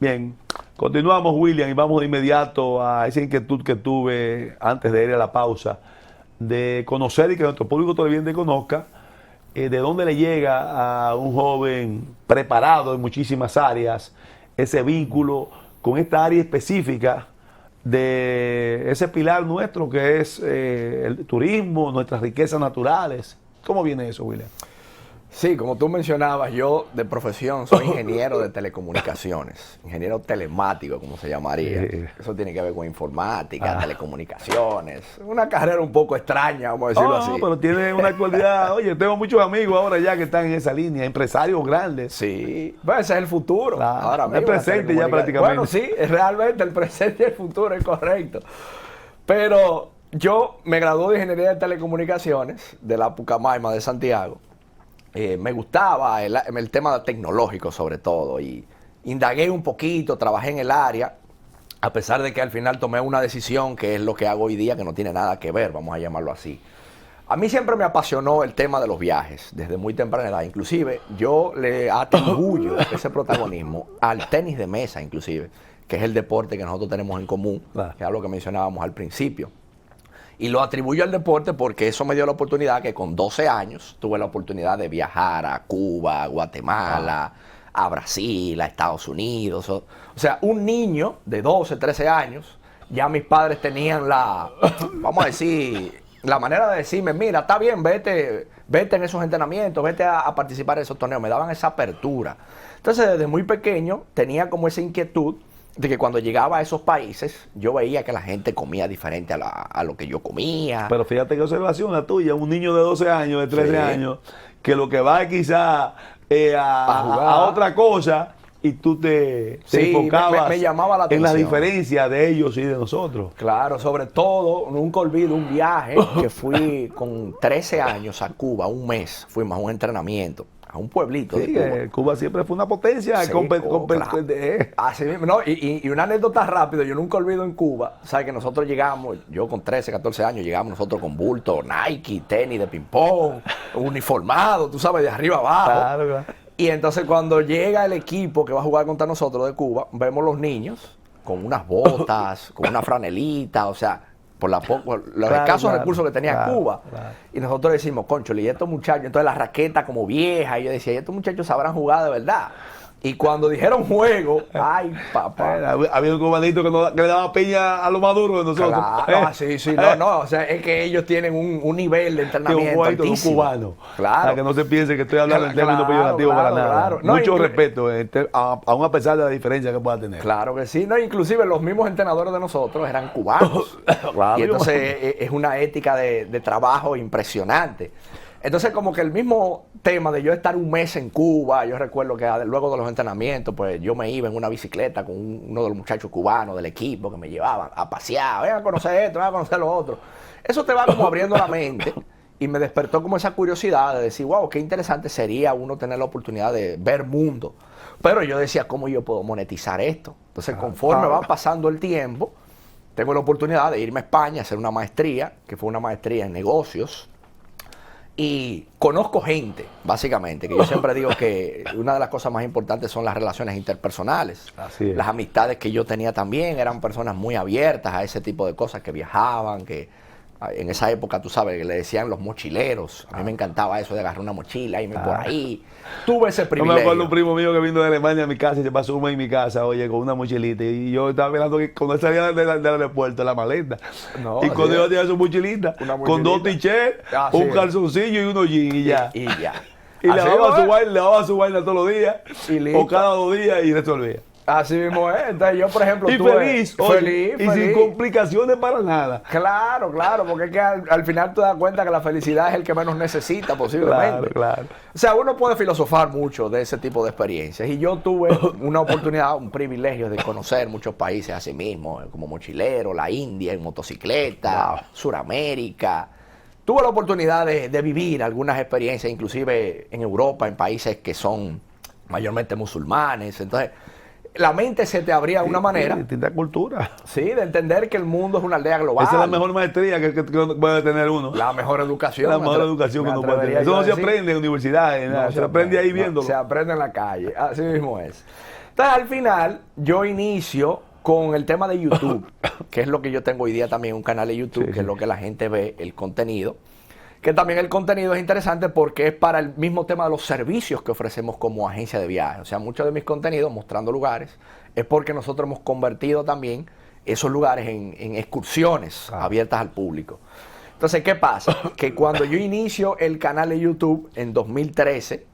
Bien, continuamos, William, y vamos de inmediato a esa inquietud que tuve antes de ir a la pausa, de conocer y que nuestro público todavía te conozca, de dónde le llega a un joven preparado en muchísimas áreas ese vínculo con esta área específica de ese pilar nuestro que es el turismo, nuestras riquezas naturales. ¿Cómo viene eso, William? Sí, como tú mencionabas, yo de profesión soy ingeniero de telecomunicaciones, ingeniero telemático, como se llamaría. Eso tiene que ver con informática, telecomunicaciones, una carrera un poco extraña, vamos a decirlo así. Pero tiene una cualidad, oye, tengo muchos amigos ahora ya que están en esa línea, empresarios grandes. Sí, pues ese es el futuro. Claro, ahora mismo, el presente ya prácticamente. Bueno, sí, realmente el presente y el futuro es correcto. Pero yo me gradué de ingeniería de telecomunicaciones de la Pucamaima de Santiago. Me gustaba el tema tecnológico sobre todo y indagué un poquito, trabajé en el área, a pesar de que al final tomé una decisión que es lo que hago hoy día, que no tiene nada que ver, vamos a llamarlo así. A mí siempre me apasionó el tema de los viajes, desde muy temprana edad. Inclusive yo le atribuyo ese protagonismo al tenis de mesa, inclusive, que es el deporte que nosotros tenemos en común, que es lo que mencionábamos al principio. Y lo atribuyo al deporte porque eso me dio la oportunidad que con 12 años tuve la oportunidad de viajar a Cuba, a Guatemala, a Brasil, a Estados Unidos. O sea, un niño de 12, 13 años, ya mis padres tenían vamos a decir, la manera de decirme, mira, está bien, vete en esos entrenamientos, vete a participar en esos torneos. Me daban esa apertura. Entonces, desde muy pequeño tenía como esa inquietud de que cuando llegaba a esos países, yo veía que la gente comía diferente a lo que yo comía. Pero fíjate qué observación la tuya, un niño de 12 años, de 13 años, que lo que va es quizá a otra cosa, y tú te enfocabas me llamaba la en atención. la diferencia de ellos y de nosotros. Claro, sobre todo, nunca olvido un viaje que fui con 13 años a Cuba, un mes, fuimos a un entrenamiento. A un pueblito de Cuba. Cuba siempre fue una potencia. Sí, así mismo, no, y una anécdota rápida, yo nunca olvido en Cuba, sabes que nosotros llegamos, yo con 13, 14 años, llegamos nosotros con bulto, Nike, tenis de ping-pong, uniformado, tú sabes, de arriba abajo. Claro. Y entonces cuando llega el equipo que va a jugar contra nosotros de Cuba, vemos los niños con unas botas, con una franelita, o sea, por los escasos recursos que tenía Cuba. Y nosotros decimos, concho, y estos muchachos, entonces la raqueta como vieja, y yo decía, y estos muchachos sabrán jugar de verdad. Y cuando dijeron juego, ay, papá. Había un cubanito que le daba piña a lo más duro de nosotros. Claro, sí, no, o sea, es que ellos tienen un nivel de entrenamiento altísimo. Un cubano. Claro. Para que no se piense que estoy hablando en términos peyorativos para nada. Claro. No, mucho respeto, aún a pesar de la diferencia que pueda tener. Claro que sí, no, inclusive los mismos entrenadores de nosotros eran cubanos. Claro, y entonces es una ética de trabajo impresionante. Entonces, como que el mismo tema de yo estar un mes en Cuba, yo recuerdo que luego de los entrenamientos, pues yo me iba en una bicicleta con uno de los muchachos cubanos del equipo que me llevaban a pasear, ven a conocer esto, ven a conocer lo otro. Eso te va como abriendo la mente y me despertó como esa curiosidad de decir, wow, qué interesante sería uno tener la oportunidad de ver mundo. Pero yo decía, ¿cómo yo puedo monetizar esto? Entonces, conforme va pasando el tiempo, tengo la oportunidad de irme a España a hacer una maestría, que fue una maestría en negocios. Y conozco gente, básicamente, que yo siempre digo que una de las cosas más importantes son las relaciones interpersonales. Así es. Las amistades que yo tenía también eran personas muy abiertas a ese tipo de cosas, que viajaban, que en esa época, tú sabes, que le decían los mochileros. A mí me encantaba eso de agarrar una mochila y irme por ahí. Tuve ese privilegio. Yo me acuerdo un primo mío que vino de Alemania a mi casa y se pasó un mes en mi casa, oye, con una mochilita. Y yo estaba mirando que cuando él salía del aeropuerto, la maleta. No, y cuando yo tenía su mochilita, con 2 t-shirts, un calzoncillo y unos jeans y ya. Y ya. Y lavaba su vaina todos los días, o cada 2 días y resolvía. Así mismo es. Entonces yo, por ejemplo, y feliz, y sin complicaciones para nada. Claro, porque es que al final te das cuenta que la felicidad es el que menos necesita posiblemente. Claro. O sea, uno puede filosofar mucho de ese tipo de experiencias. Y yo tuve una oportunidad, un privilegio de conocer muchos países así mismo, como mochilero, la India en motocicleta, Suramérica. Tuve la oportunidad de vivir algunas experiencias, inclusive en Europa, en países que son mayormente musulmanes. Entonces, la mente se te abría de una manera. Distinta cultura. Sí, de entender que el mundo es una aldea global. Esa es la mejor maestría que puede tener uno. La mejor educación. La mejor educación que uno puede tener. Eso no se aprende en universidades, se aprende ahí viéndolo. Se aprende en la calle, así mismo es. Entonces, al final, yo inicio con el tema de YouTube, que es lo que yo tengo hoy día también, un canal de YouTube, que es lo que la gente ve, el contenido. Que también el contenido es interesante porque es para el mismo tema de los servicios que ofrecemos como agencia de viajes. O sea, muchos de mis contenidos mostrando lugares es porque nosotros hemos convertido también esos lugares en excursiones abiertas al público. Entonces, ¿qué pasa? Que cuando yo inicio el canal de YouTube en 2013,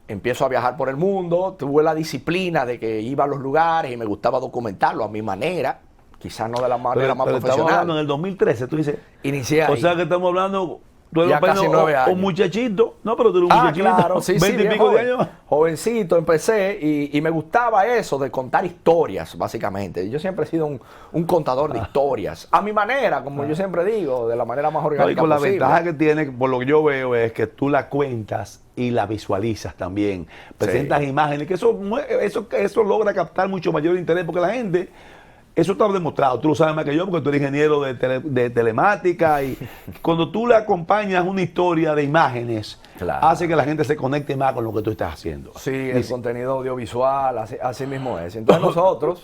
empiezo a viajar por el mundo, tuve la disciplina de que iba a los lugares y me gustaba documentarlo a mi manera, quizás no de la manera más profesional. Estamos hablando en el 2013, tú dices. Inicié ahí. O sea que estamos hablando... Tú eres ya casi 9 años. Un muchachito. No, pero tú eres un muchachito. Claro, sí, 20 y pico de años. Jovencito, empecé y me gustaba eso de contar historias, básicamente. Yo siempre he sido un contador de historias. A mi manera, como yo siempre digo, de la manera más orgánica con posible. la ventaja que tiene, por lo que yo veo, es que tú la cuentas y la visualizas también. Presentas imágenes, que eso logra captar mucho mayor interés, porque la gente... Eso está demostrado, tú lo sabes más que yo porque tú eres ingeniero de telemática y cuando tú le acompañas una historia de imágenes, hace que la gente se conecte más con lo que tú estás haciendo. Sí, el contenido audiovisual, así mismo es. Entonces nosotros,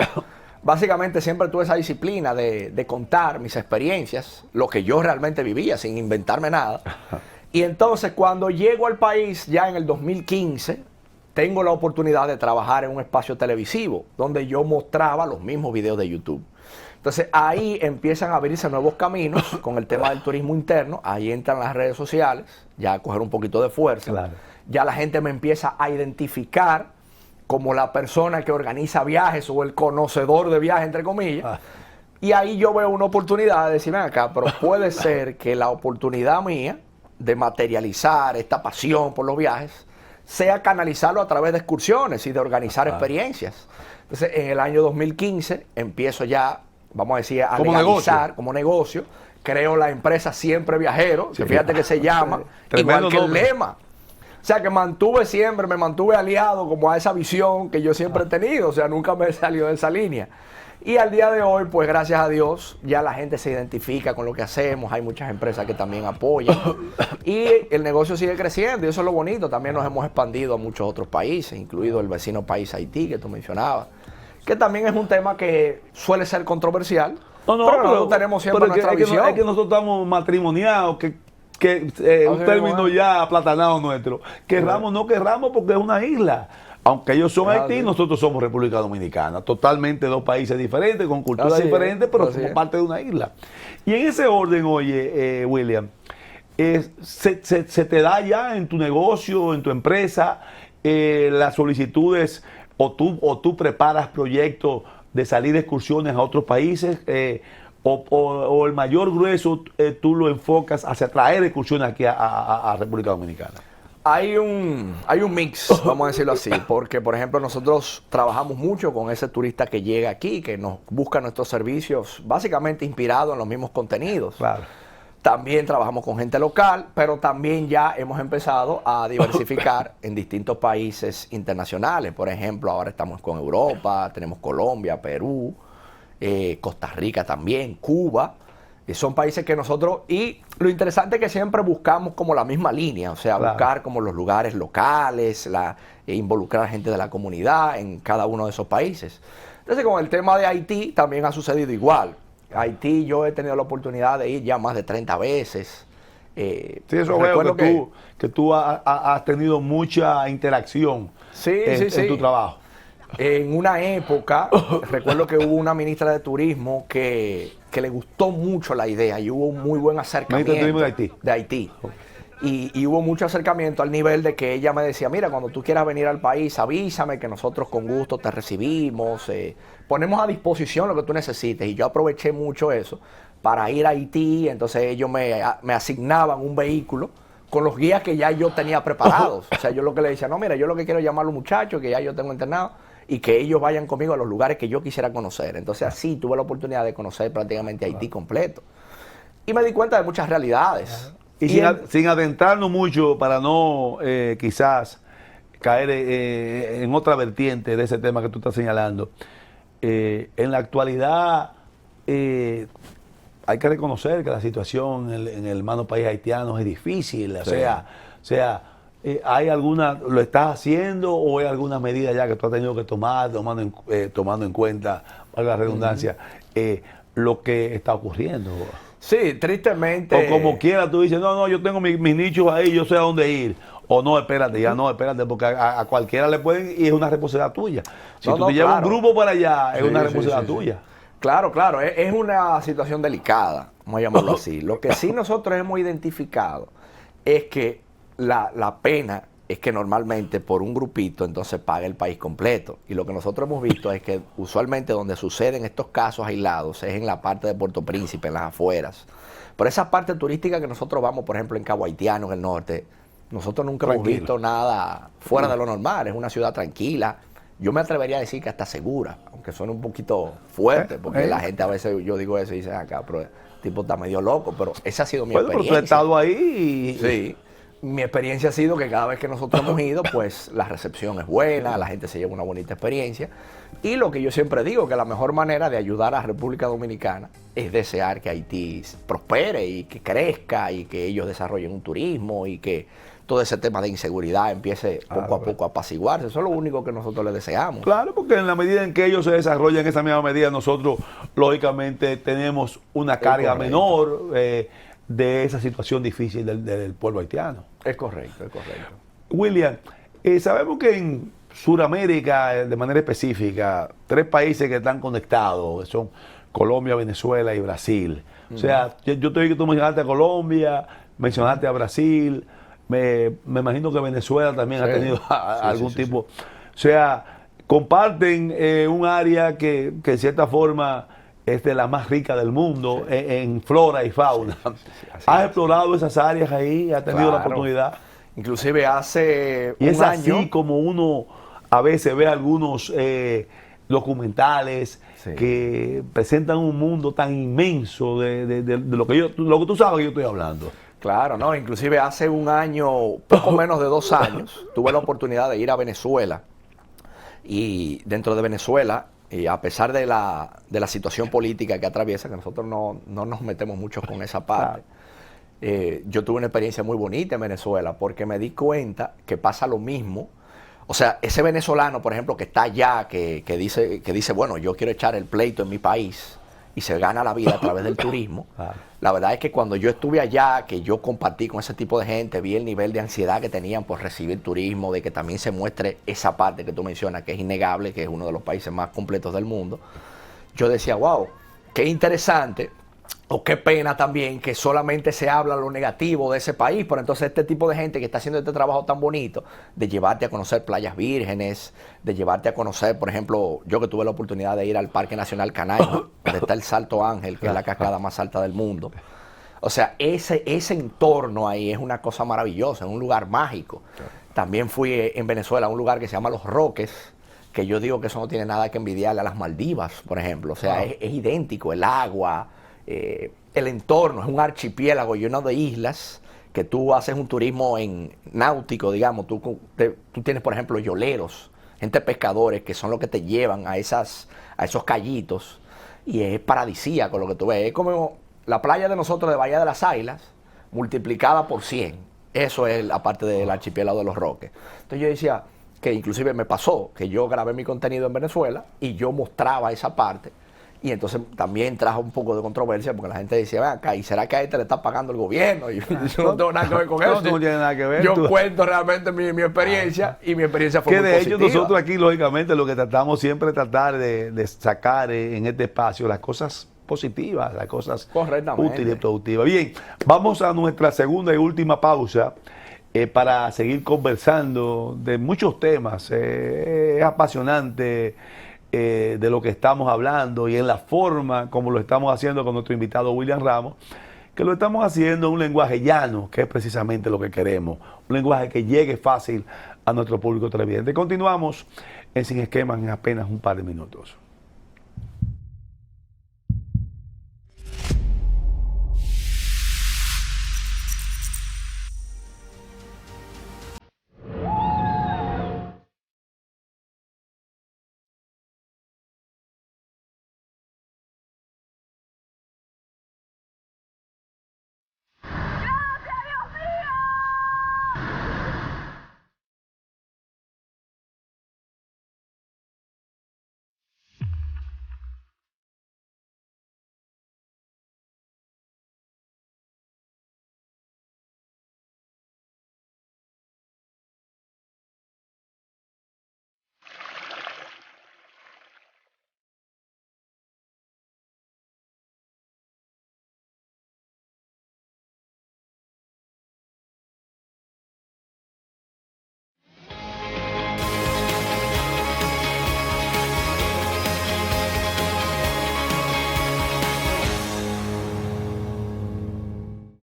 básicamente siempre tuve esa disciplina de contar mis experiencias, lo que yo realmente vivía, sin inventarme nada. Y entonces cuando llego al país, ya en el 2015, tengo la oportunidad de trabajar en un espacio televisivo donde yo mostraba los mismos videos de YouTube. Entonces ahí empiezan a abrirse nuevos caminos con el tema del turismo interno. Ahí entran las redes sociales, ya a coger un poquito de fuerza. Claro. Ya la gente me empieza a identificar como la persona que organiza viajes o el conocedor de viajes, entre comillas. Y ahí yo veo una oportunidad de decir, ven acá, pero puede ser que la oportunidad mía de materializar esta pasión por los viajes sea canalizarlo a través de excursiones y de organizar experiencias. Entonces, en el año 2015 empiezo ya, vamos a decir, a legalizar como negocio. Creo la empresa Siempre Viajero, que fíjate que se llama, igual que el lema. O sea, que me mantuve aliado como a esa visión que yo siempre he tenido. O sea, nunca me he salido de esa línea. Y al día de hoy, pues gracias a Dios, ya la gente se identifica con lo que hacemos. Hay muchas empresas que también apoyan. Y el negocio sigue creciendo y eso es lo bonito. También nos hemos expandido a muchos otros países, incluido el vecino país Haití, que tú mencionabas. Que también es un tema que suele ser controversial. Pero nosotros tenemos siempre nuestra visión. Es que nosotros estamos matrimoniados, un término ya aplatanado nuestro. Querramos o no querramos porque es una isla. Aunque ellos son Haití, nosotros somos República Dominicana. Totalmente dos países diferentes, con culturas diferentes, pero somos parte de una isla. Y en ese orden, oye, William, se te da ya en tu negocio, en tu empresa, las solicitudes o tú preparas proyectos de salir de excursiones a otros países o el mayor grueso tú lo enfocas hacia traer excursiones aquí a República Dominicana. Hay un mix, vamos a decirlo así, porque por ejemplo nosotros trabajamos mucho con ese turista que llega aquí, que nos busca nuestros servicios básicamente inspirados en los mismos contenidos. Claro. También trabajamos con gente local, pero también ya hemos empezado a diversificar en distintos países internacionales. Por ejemplo, ahora estamos con Europa, tenemos Colombia, Perú, Costa Rica también, Cuba. Son países que nosotros, y lo interesante es que siempre buscamos como la misma línea, o sea, buscar como los lugares locales, involucrar a gente de la comunidad en cada uno de esos países. Entonces, con el tema de Haití también ha sucedido igual. Haití yo he tenido la oportunidad de ir ya más de 30 veces. Sí, eso veo que tú has tenido mucha interacción en tu trabajo. En una época, recuerdo que hubo una ministra de Turismo que le gustó mucho la idea y hubo un muy buen acercamiento. ¿Ministra de Turismo de Haití? Y hubo mucho acercamiento al nivel de que ella me decía, mira, cuando tú quieras venir al país, avísame que nosotros con gusto te recibimos, ponemos a disposición lo que tú necesites. Y yo aproveché mucho eso para ir a Haití, entonces ellos me asignaban un vehículo con los guías que ya yo tenía preparados. O sea, yo lo que le decía, no, mira, yo lo que quiero es llamar a los muchachos que ya yo tengo internado y que ellos vayan conmigo a los lugares que yo quisiera conocer. Entonces así tuve la oportunidad de conocer prácticamente Haití completo. Y me di cuenta de muchas realidades. Y sin adentrarnos mucho para no quizás caer en otra vertiente de ese tema que tú estás señalando, en la actualidad hay que reconocer que la situación en el hermano país haitiano es difícil. O sea ¿Hay alguna, lo estás haciendo o hay alguna medida ya que tú has tenido que tomar, tomando en cuenta, valga la redundancia, lo que está ocurriendo? Sí, tristemente. O como quiera tú dices, no, yo tengo mis nichos ahí, yo sé a dónde ir. O no, espérate, ya no, espérate, porque a cualquiera le pueden y es una responsabilidad tuya. Si tú te llevas un grupo para allá, es una responsabilidad tuya. Claro, claro, es una situación delicada, vamos a llamarlo así. Lo que sí nosotros hemos identificado es que la pena es que normalmente por un grupito entonces paga el país completo. Y lo que nosotros hemos visto es que usualmente donde suceden estos casos aislados es en la parte de Puerto Príncipe, en las afueras. Pero esa parte turística que nosotros vamos, por ejemplo, en Cabo Haitiano, en el norte, nosotros nunca hemos visto nada fuera de lo normal. Es una ciudad tranquila. Yo me atrevería a decir que hasta segura, aunque suene un poquito fuerte, porque la gente a veces, yo digo eso y dicen acá, pero el tipo está medio loco, pero esa ha sido mi experiencia. Pero tú has estado ahí y... Sí. Mi experiencia ha sido que cada vez que nosotros hemos ido, pues la recepción es buena, la gente se lleva una bonita experiencia. Y lo que yo siempre digo, que la mejor manera de ayudar a la República Dominicana es desear que Haití prospere y que crezca y que ellos desarrollen un turismo y que todo ese tema de inseguridad empiece poco a poco a apaciguarse. Eso es lo único que nosotros les deseamos. Claro, porque en la medida en que ellos se desarrollan en esa misma medida, nosotros lógicamente tenemos una carga menor de esa situación difícil del pueblo haitiano. Es correcto, es correcto. William, sabemos que en Sudamérica, de manera específica, 3 países que están conectados, que son Colombia, Venezuela y Brasil. O sea, yo te vi que tú mencionaste a Colombia, mencionaste a Brasil, me imagino que Venezuela también ha tenido algún tipo. O sea, comparten un área que en cierta forma es de la más rica del mundo en flora y fauna. ¿Has explorado esas áreas ahí? ¿Has tenido la oportunidad? Inclusive hace y es un así año, como uno a veces ve algunos documentales que presentan un mundo tan inmenso de lo que tú sabes que yo estoy hablando. Claro, no, inclusive hace un año, poco menos de 2 años, tuve la oportunidad de ir a Venezuela. Y dentro de Venezuela, y a pesar de la situación política que atraviesa, que nosotros no nos metemos mucho con esa parte, yo tuve una experiencia muy bonita en Venezuela porque me di cuenta que pasa lo mismo. O sea, ese venezolano, por ejemplo, que está allá, que dice, bueno, yo quiero echar el pleito en mi país y se gana la vida a través del turismo. La verdad es que cuando yo estuve allá, que yo compartí con ese tipo de gente, vi el nivel de ansiedad que tenían por recibir turismo, de que también se muestre esa parte que tú mencionas, que es innegable, que es uno de los países más completos del mundo. Yo decía, wow, qué interesante, o qué pena también que solamente se habla lo negativo de ese país, pero entonces este tipo de gente que está haciendo este trabajo tan bonito, de llevarte a conocer playas vírgenes, de llevarte a conocer, por ejemplo, yo que tuve la oportunidad de ir al Parque Nacional Canaima, donde está el Salto Ángel, que es la cascada más alta del mundo. O sea, ese entorno ahí es una cosa maravillosa, es un lugar mágico. También fui en Venezuela a un lugar que se llama Los Roques, que yo digo que eso no tiene nada que envidiarle a las Maldivas, por ejemplo. O sea, es idéntico, el agua, el entorno, es un archipiélago lleno de islas, que tú haces un turismo en náutico, digamos, tú tienes, por ejemplo, yoleros, gente pescadores, que son los que te llevan a esos callitos, y es paradisíaco lo que tú ves. Es como la playa de nosotros de Bahía de las Águilas, multiplicada por 100. Eso es la parte del archipiélago de Los Roques. Entonces yo decía, que inclusive me pasó, que yo grabé mi contenido en Venezuela, y yo mostraba esa parte. Y entonces también trajo un poco de controversia porque la gente decía, ven acá, ¿y será que a este le está pagando el gobierno? Y yo no tengo nada que ver con eso. No tiene nada que ver. Yo cuento realmente mi experiencia y mi experiencia fue muy positiva. Que de hecho nosotros aquí, lógicamente, lo que tratamos siempre es tratar de sacar en este espacio las cosas positivas, las cosas útiles y productivas. Bien, vamos a nuestra segunda y última pausa para seguir conversando de muchos temas. Es apasionante de lo que estamos hablando y en la forma como lo estamos haciendo con nuestro invitado William Ramos, que lo estamos haciendo en un lenguaje llano, que es precisamente lo que queremos, un lenguaje que llegue fácil a nuestro público televidente. Continuamos en Sin Esquemas en apenas un par de minutos.